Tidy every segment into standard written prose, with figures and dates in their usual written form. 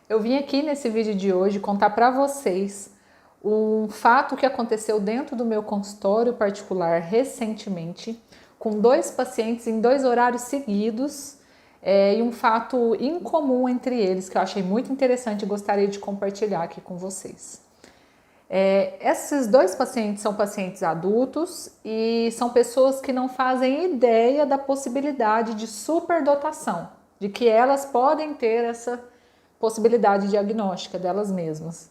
Eu vim aqui nesse vídeo de hoje contar para vocês um fato que aconteceu dentro do meu consultório particular recentemente, com 2 pacientes em 2 horários seguidos, e um fato incomum entre eles que eu achei muito interessante e gostaria de compartilhar aqui com vocês. Esses 2 pacientes são pacientes adultos e são pessoas que não fazem ideia da possibilidade de superdotação, de que elas podem ter essa possibilidade diagnóstica delas mesmas.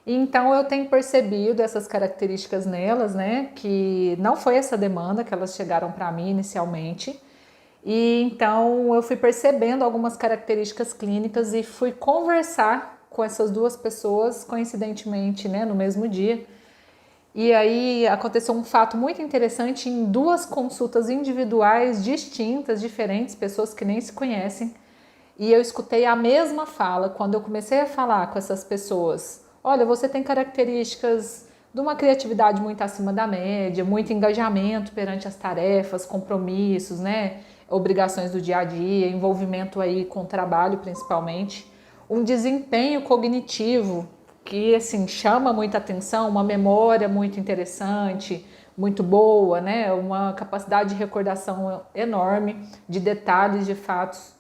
Então eu tenho percebido essas características nelas, né, que não foi essa demanda que elas chegaram para mim inicialmente. E então eu fui percebendo algumas características clínicas e fui conversar com essas 2 pessoas, coincidentemente, né, no mesmo dia. E aí aconteceu um fato muito interessante em 2 consultas individuais distintas, diferentes, pessoas que nem se conhecem. E eu escutei a mesma fala quando eu comecei a falar com essas pessoas. Olha, você tem características de uma criatividade muito acima da média, muito engajamento perante as tarefas, compromissos, né? Obrigações do dia a dia, envolvimento aí com o trabalho principalmente. Um desempenho cognitivo que assim chama muita atenção, uma memória muito interessante, muito boa, né? Uma capacidade de recordação enorme de detalhes, de fatos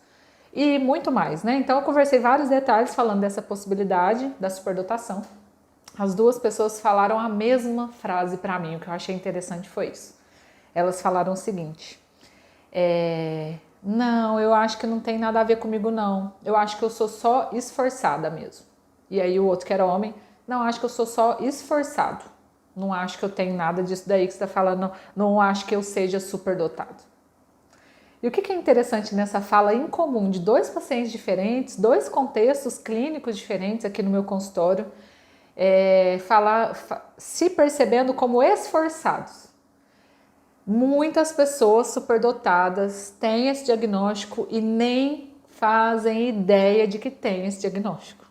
e muito mais, né? Então eu conversei vários detalhes falando dessa possibilidade da superdotação. As 2 pessoas falaram a mesma frase para mim, o que eu achei interessante foi isso. Elas falaram o seguinte: não, eu acho que não tem nada a ver comigo não. Eu acho que eu sou só esforçada mesmo. E aí o outro que era homem, não, acho que eu sou só esforçado. Não acho que eu tenho nada disso daí que você está falando, não acho que eu seja superdotado. E o que é interessante nessa fala incomum de 2 pacientes diferentes, 2 contextos clínicos diferentes aqui no meu consultório, se percebendo como esforçados. Muitas pessoas superdotadas têm esse diagnóstico e nem fazem ideia de que têm esse diagnóstico.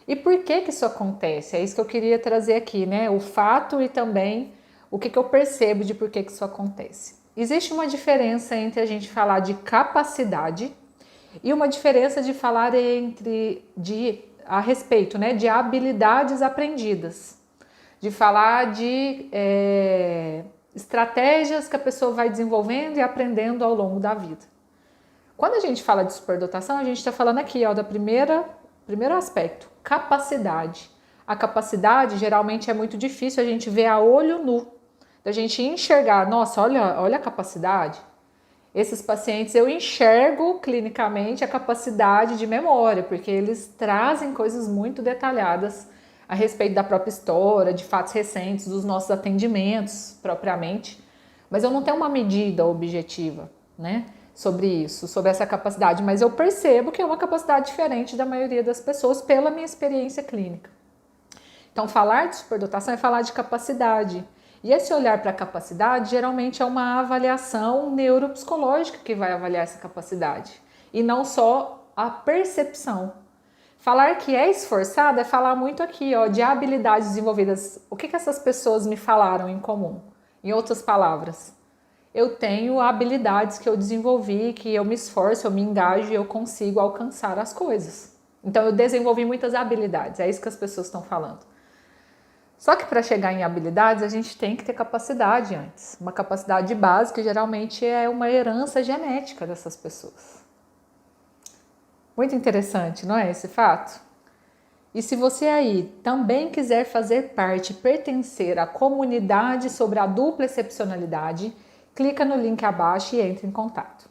E por que isso acontece? É isso que eu queria trazer aqui, né? O fato e também o que eu percebo de por que isso acontece. Existe uma diferença entre a gente falar de capacidade e uma diferença de falar a respeito, né, de habilidades aprendidas, de falar de estratégias que a pessoa vai desenvolvendo e aprendendo ao longo da vida. Quando a gente fala de superdotação, a gente está falando aqui do primeiro aspecto, capacidade. A capacidade geralmente é muito difícil a gente ver a olho nu, da gente enxergar, nossa, olha a capacidade. Esses pacientes eu enxergo clinicamente a capacidade de memória, porque eles trazem coisas muito detalhadas a respeito da própria história, de fatos recentes, dos nossos atendimentos propriamente. Mas eu não tenho uma medida objetiva, né, sobre isso, sobre essa capacidade, mas eu percebo que é uma capacidade diferente da maioria das pessoas pela minha experiência clínica. Então, falar de superdotação é falar de capacidade. E esse olhar para a capacidade geralmente é uma avaliação neuropsicológica que vai avaliar essa capacidade e não só a percepção. Falar que é esforçado é falar muito aqui, de habilidades desenvolvidas. O que essas pessoas me falaram em comum? Em outras palavras, eu tenho habilidades que eu desenvolvi, que eu me esforço, eu me engajo e eu consigo alcançar as coisas. Então eu desenvolvi muitas habilidades, é isso que as pessoas estão falando. Só que para chegar em habilidades, a gente tem que ter capacidade antes. Uma capacidade básica, geralmente, é uma herança genética dessas pessoas. Muito interessante, não é esse fato? E se você aí também quiser fazer parte, pertencer à comunidade sobre a dupla excepcionalidade, clica no link abaixo e entre em contato.